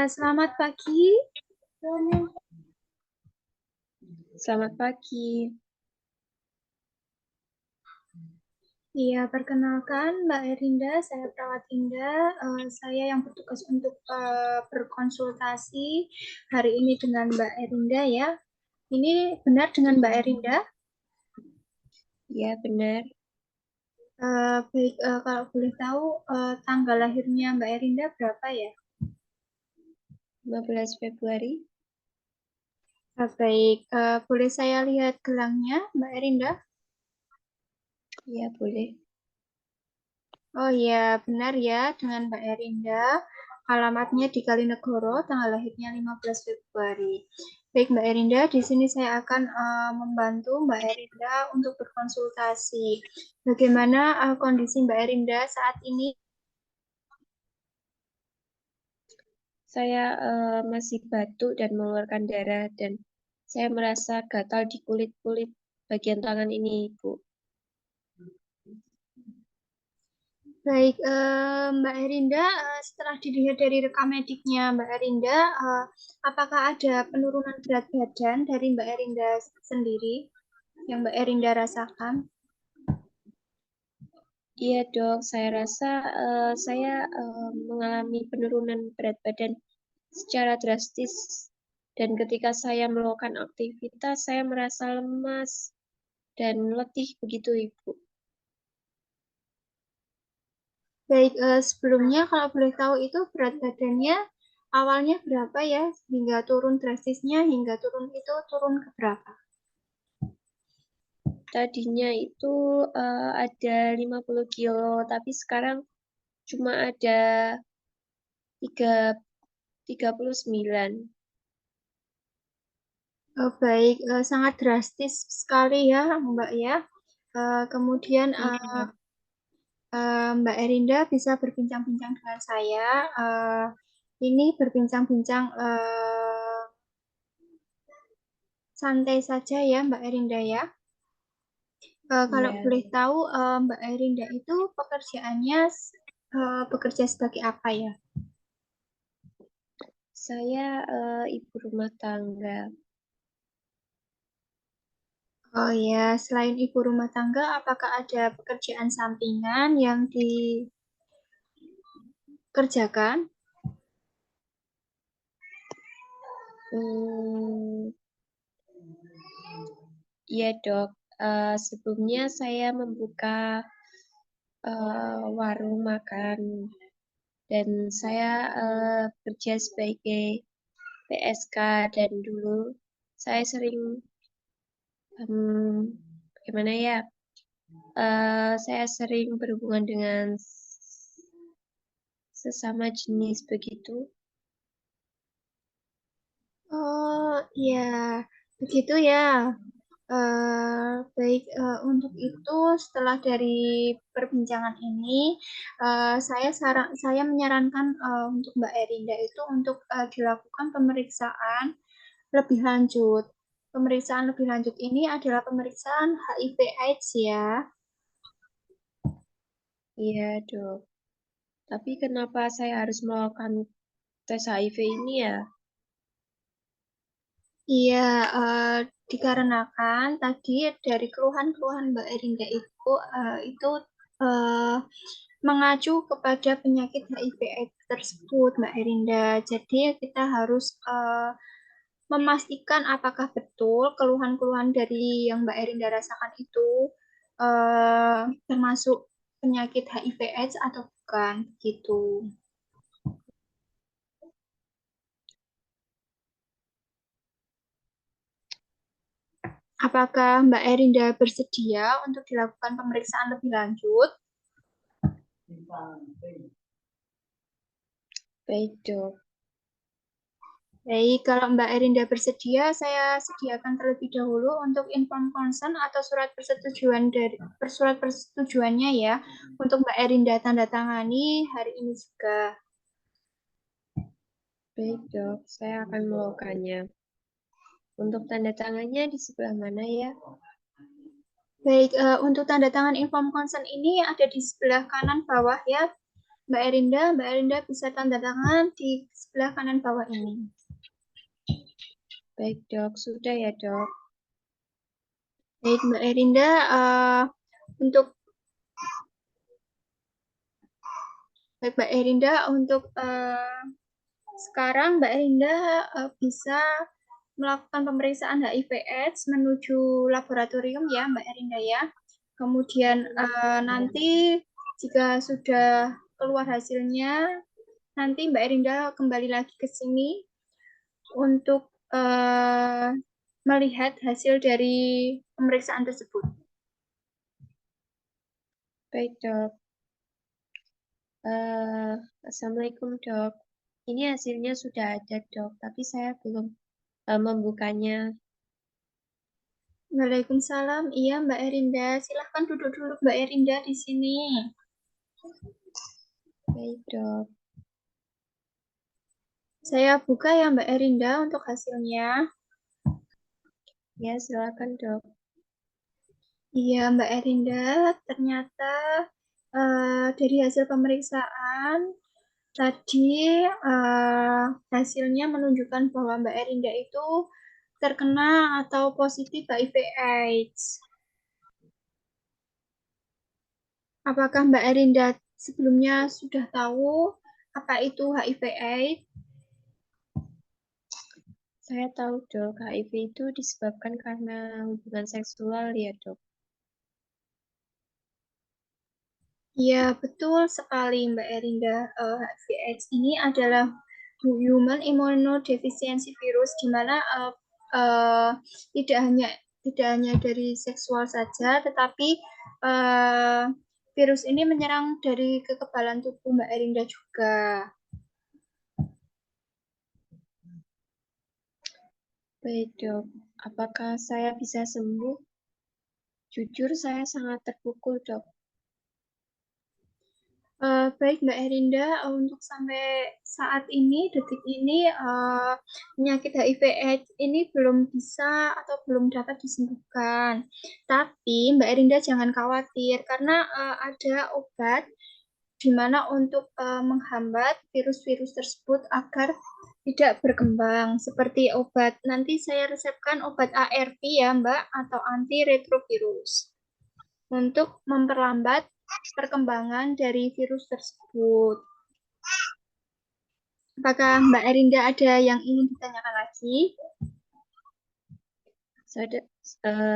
Selamat pagi. Selamat pagi. Iya, perkenalkan Mbak Erinda, saya perawat Indah. Saya yang bertugas untuk berkonsultasi hari ini dengan Mbak Erinda ya. Ini benar dengan Mbak Erinda? Ya, benar. Baik, kalau boleh tahu tanggal lahirnya Mbak Erinda berapa ya? 15 Februari. Baik, boleh saya lihat gelangnya Mbak Erinda? Ya, boleh. Oh ya, benar ya dengan Mbak Erinda. Alamatnya di Kalinegoro, tanggal lahirnya 15 Februari. Baik Mbak Erinda, di sini saya akan membantu Mbak Erinda untuk berkonsultasi. Bagaimana kondisi Mbak Erinda saat ini? Saya masih batuk dan mengeluarkan darah dan saya merasa gatal di kulit-kulit bagian tangan ini, Ibu. Baik, Mbak Erinda, setelah dilihat dari rekam mediknya Mbak Erinda, apakah ada penurunan berat badan dari Mbak Erinda sendiri yang Mbak Erinda rasakan? Iya, Dok. Saya rasa saya mengalami penurunan berat badan secara drastis. Dan ketika saya melakukan aktivitas, saya merasa lemas dan letih begitu, Ibu. Baik, sebelumnya kalau boleh tahu itu berat badannya awalnya berapa ya hingga turun drastisnya hingga turun itu turun ke berapa? Tadinya itu ada 50 kilo, tapi sekarang cuma ada 39. Baik, sangat drastis sekali ya Mbak ya. Kemudian Iya, Mbak Erinda bisa berbincang-bincang dengan saya. Ini berbincang-bincang santai saja ya Mbak Erinda ya. Kalau iya. boleh tahu Mbak Erinda itu pekerjaannya bekerja sebagai apa ya? Saya ibu rumah tangga. Oh ya, selain ibu rumah tangga, apakah ada pekerjaan sampingan yang dikerjakan? Hmm, iya, Dok. Sebelumnya saya membuka warung makan dan saya kerja sebagai PSK dan dulu saya sering bagaimana ya? Saya sering berhubungan dengan sesama jenis begitu. Oh ya, begitu ya. Baik, untuk itu setelah dari perbincangan ini, saya menyarankan untuk Mbak Erinda itu untuk dilakukan pemeriksaan lebih lanjut. Pemeriksaan lebih lanjut ini adalah pemeriksaan HIV/AIDS ya. Iya, Dok. Tapi kenapa saya harus melakukan tes HIV ini ya? Iya, dikarenakan tadi dari keluhan-keluhan Mbak Erinda itu eh, mengacu kepada penyakit HIV/AIDS tersebut, Mbak Erinda. Jadi kita harus memastikan apakah betul keluhan-keluhan dari yang Mbak Erinda rasakan itu termasuk penyakit HIV/AIDS atau bukan, gitu. Apakah Mbak Erinda bersedia untuk dilakukan pemeriksaan lebih lanjut? Baik, Dok. Baik, kalau Mbak Erinda bersedia, saya sediakan terlebih dahulu untuk inform consent atau surat persetujuannya ya, untuk Mbak Erinda tanda tangani hari ini juga. Baik, Dok. Saya akan melakukannya. Untuk tanda tangannya di sebelah mana ya? Baik, untuk tanda tangan inform consent ini ada di sebelah kanan bawah ya. Mbak Erinda bisa tanda tangan di sebelah kanan bawah ini. Baik dok, sudah ya dok. Baik Mbak Erinda, untuk baik Mbak Erinda untuk sekarang Mbak Erinda bisa melakukan pemeriksaan HIV/AIDS menuju laboratorium ya Mbak Erinda ya. Kemudian nanti jika sudah keluar hasilnya, nanti Mbak Erinda kembali lagi ke sini untuk melihat hasil dari pemeriksaan tersebut. Baik dok. Assalamualaikum dok. Ini hasilnya sudah ada dok, tapi saya belum membukanya. Waalaikumsalam. Iya Mbak Erinda, silahkan duduk dulu Mbak Erinda di sini. Baik dok. Saya buka ya Mbak Erinda untuk hasilnya. Ya silakan dok. Iya Mbak Erinda, ternyata dari hasil pemeriksaan tadi hasilnya menunjukkan bahwa Mbak Erinda itu terkena atau positif HIV/AIDS. Apakah Mbak Erinda sebelumnya sudah tahu apa itu HIV/AIDS? Saya tahu dok, HIV itu disebabkan karena hubungan seksual ya dok. Ya, betul sekali Mbak Erinda. HIV/AIDS ini adalah Human Immunodeficiency Virus, di mana uh, tidak hanya dari seksual saja, tetapi uh, virus ini menyerang dari kekebalan tubuh Mbak Erinda juga. Baik dok, apakah saya bisa sembuh? Jujur saya sangat terpukul dok. Baik Mbak Erinda, untuk sampai saat ini, detik ini, penyakit HIV/AIDS ini belum bisa atau belum dapat disembuhkan. Tapi Mbak Erinda jangan khawatir, karena ada obat di mana untuk menghambat virus-virus tersebut agar tidak berkembang. Seperti obat, nanti saya resepkan obat ARV ya Mbak, atau antiretrovirus untuk memperlambat perkembangan dari virus tersebut. Apakah Mbak Erinda ada yang ingin ditanyakan lagi? Saya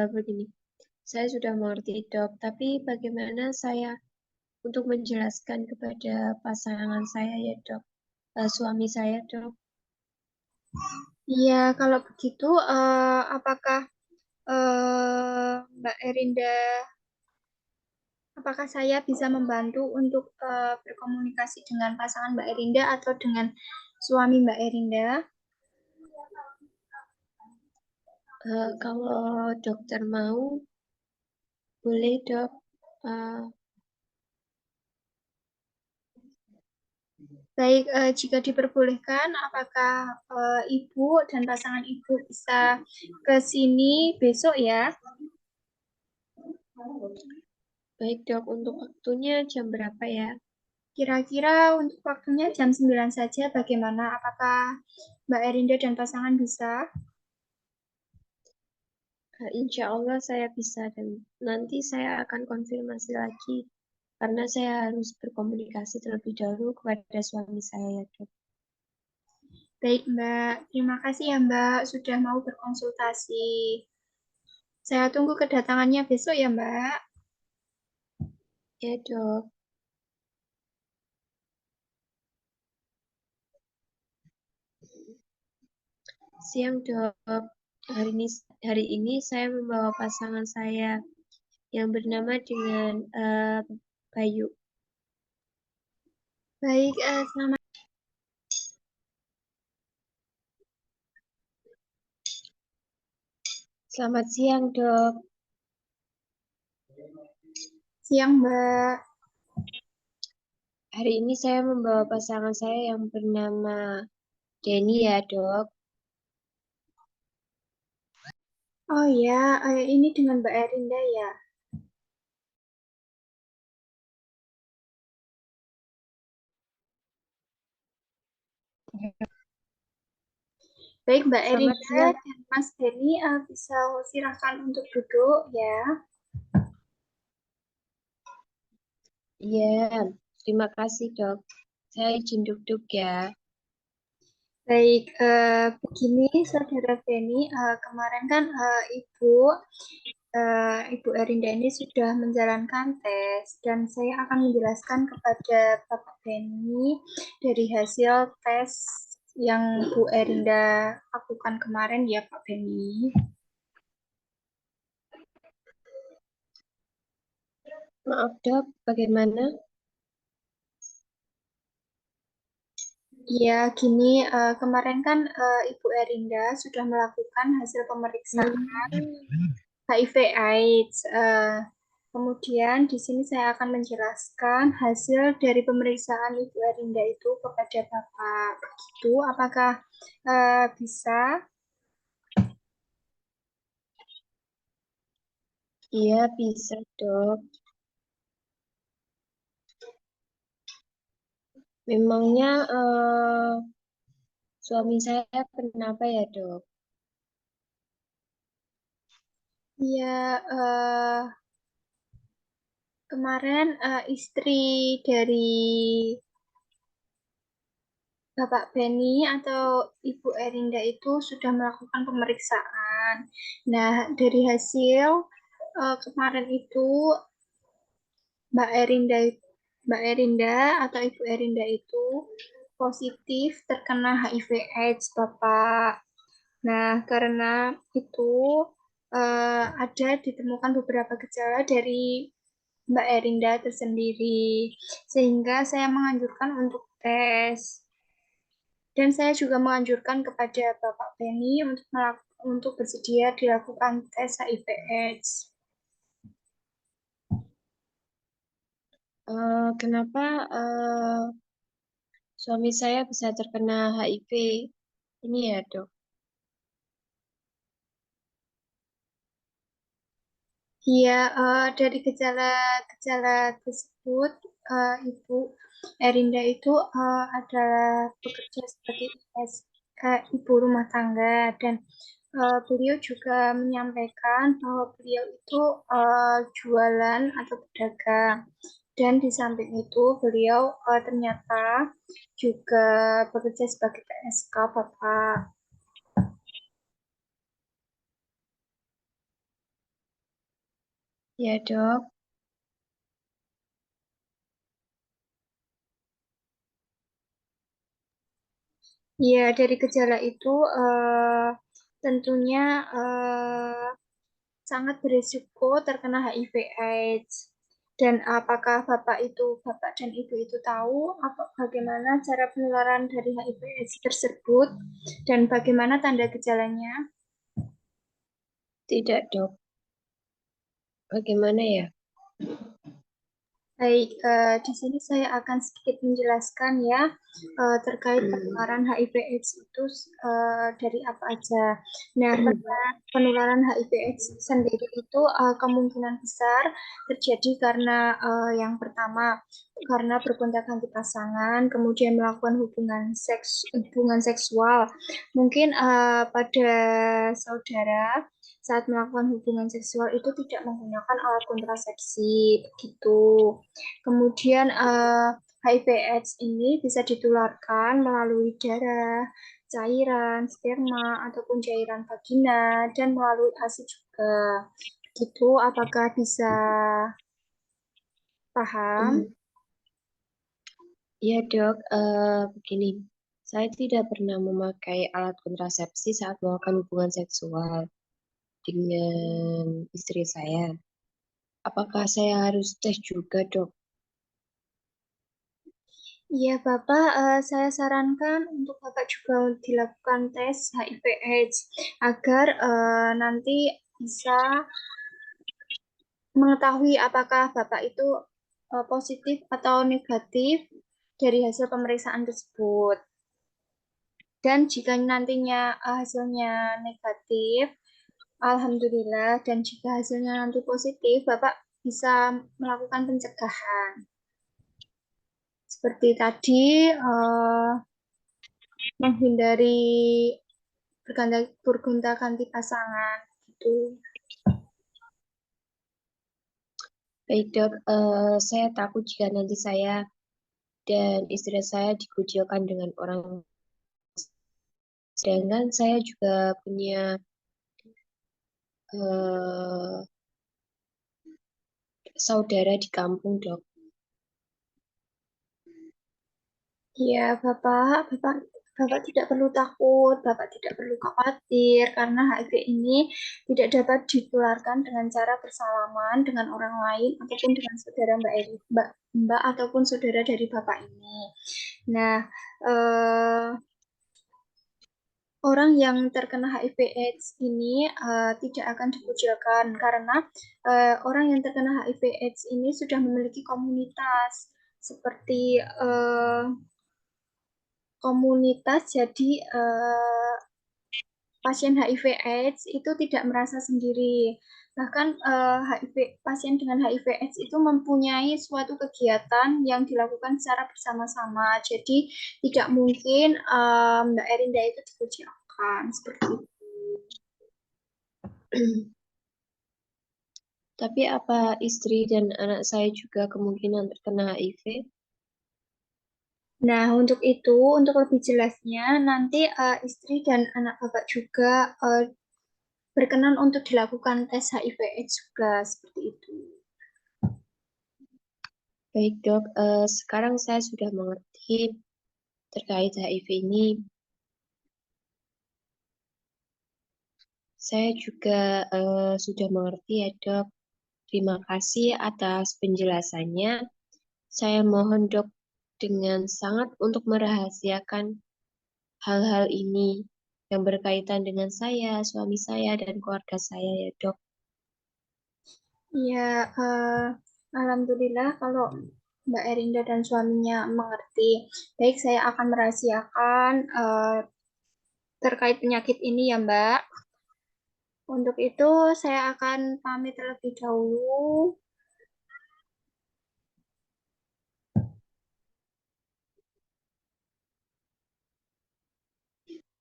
begini, saya sudah mengerti dok, tapi bagaimana saya untuk menjelaskan kepada pasangan saya ya dok, suami saya dok. Iya, kalau begitu, apakah Mbak Erinda, apakah saya bisa membantu untuk berkomunikasi dengan pasangan Mbak Erinda atau dengan suami Mbak Erinda? Kalau dokter mau, boleh dok. Baik, jika diperbolehkan, apakah Ibu dan pasangan Ibu bisa ke sini besok ya? Baik dok, untuk waktunya jam berapa ya? Kira-kira untuk waktunya jam 9 saja bagaimana? Apakah Mbak Erinda dan pasangan bisa? Insya Allah saya bisa dan nanti saya akan konfirmasi lagi karena saya harus berkomunikasi terlebih dahulu kepada suami saya ya dok. Baik Mbak, terima kasih ya Mbak sudah mau berkonsultasi. Saya tunggu kedatangannya besok ya Mbak. Ya dok. Siang dok. Hari ini saya membawa pasangan saya yang bernama dengan Bayu. Baik, selamat Selamat siang dok. siang Mbak. Hari ini saya membawa pasangan saya yang bernama Denny ya dok. Oh ya, ini dengan Mbak Erinda ya. Baik, Mbak Selamat Erinda siang. dan Mas Denny, bisa silakan untuk duduk ya. Iya, terima kasih dok. Saya izin duduk ya. Baik, begini Saudara Denny, kemarin kan Ibu Erinda ini sudah menjalankan tes dan saya akan menjelaskan kepada Bapak Denny dari hasil tes yang Bu Erinda lakukan kemarin ya Pak Denny. Maaf dok, bagaimana? Ya, gini, kemarin kan Ibu Erinda sudah melakukan hasil pemeriksaan Hmm. HIV/AIDS. Kemudian di sini saya akan menjelaskan hasil dari pemeriksaan Ibu Erinda itu kepada Bapak. Begitu, apakah bisa? Iya bisa dok. Memangnya suami saya kenapa ya dok? Ya, kemarin istri dari Bapak Benny atau Ibu Erinda itu sudah melakukan pemeriksaan. Nah, dari hasil kemarin itu Mbak Erinda Mbak Erinda atau Ibu Erinda itu positif terkena HIV/AIDS, Bapak. Nah, karena itu ada ditemukan beberapa gejala dari Mbak Erinda tersendiri, sehingga saya menganjurkan untuk tes. Dan saya juga menganjurkan kepada Bapak Benny untuk bersedia dilakukan tes HIV/AIDS. Kenapa suami saya bisa terkena HIV ini ya dok? Iya, dari gejala-gejala tersebut, Ibu Erinda itu adalah bekerja sebagai ibu rumah tangga dan beliau juga menyampaikan bahwa beliau itu jualan atau pedagang dan di samping itu beliau ternyata juga bekerja sebagai PSK, Bapak. Ya dok. Iya, dari gejala itu tentunya sangat berisiko terkena HIV/AIDS. Dan apakah Bapak dan Ibu itu tahu bagaimana cara penularan dari HIV/AIDS tersebut dan bagaimana tanda gejalanya? Tidak dok. Bagaimana ya? Baik, di sini saya akan sedikit menjelaskan ya terkait Hmm. penularan HIV/AIDS itu dari apa aja. Nah, penularan HIV/AIDS sendiri itu kemungkinan besar terjadi karena yang pertama karena berkontak antar pasangan, kemudian melakukan hubungan seksual. Mungkin pada saudara saat melakukan hubungan seksual itu tidak menggunakan alat kontrasepsi, begitu. Kemudian HIV/AIDS ini bisa ditularkan melalui darah, cairan, sperma, ataupun cairan vagina, dan melalui ASI juga. Begitu, apakah bisa paham? Hmm. Ya dok, begini. Saya tidak pernah memakai alat kontrasepsi saat melakukan hubungan seksual dengan istri saya. Apakah saya harus tes juga, dok? Iya, Bapak, saya sarankan untuk Bapak juga dilakukan tes HIV/AIDS agar nanti bisa mengetahui apakah Bapak itu positif atau negatif dari hasil pemeriksaan tersebut. Dan jika nantinya hasilnya negatif, Alhamdulillah, dan jika hasilnya nanti positif, Bapak bisa melakukan pencegahan. Seperti tadi, menghindari bergonta-ganti pasangan gitu. Baik dok, saya takut jika nanti saya dan istri saya dikucilkan dengan orang. Sedangkan saya juga punya eh, saudara di kampung dok. Iya, Bapak, Bapak tidak perlu takut, Bapak tidak perlu khawatir karena HIV ini tidak dapat ditularkan dengan cara bersalaman dengan orang lain ataupun dengan saudara Mbak Eri, Mbak ataupun saudara dari Bapak ini. Nah, eh, orang yang terkena HIV/AIDS ini tidak akan dikucilkan karena orang yang terkena HIV/AIDS ini sudah memiliki komunitas seperti komunitas, jadi pasien HIV/AIDS itu tidak merasa sendiri. Bahkan pasien dengan HIV/AIDS itu mempunyai suatu kegiatan yang dilakukan secara bersama-sama. Jadi tidak mungkin Mbak Erinda itu dikucilkan seperti itu. Tapi apa istri dan anak saya juga kemungkinan terkena HIV? Nah, untuk lebih jelasnya, nanti istri dan anak Bapak juga berkenan untuk dilakukan tes HIV/AIDS juga seperti itu. Baik dok, sekarang saya sudah mengerti terkait HIV ini. Saya juga sudah mengerti ya dok. Terima kasih atas penjelasannya. Saya mohon dok dengan sangat untuk merahasiakan hal-hal ini yang berkaitan dengan saya, suami saya, dan keluarga saya ya dok. Ya, alhamdulillah kalau Mbak Erinda dan suaminya mengerti. Baik, saya akan merahasiakan terkait penyakit ini ya, Mbak. Untuk itu, saya akan pamit terlebih dahulu.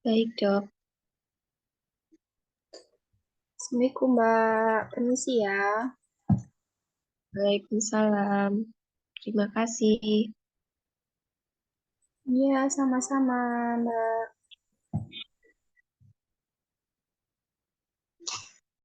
Baik dok, Assalamualaikum, Mbak. Permisi ya. Waalaikumsalam. Terima kasih. Iya, sama-sama, Mbak.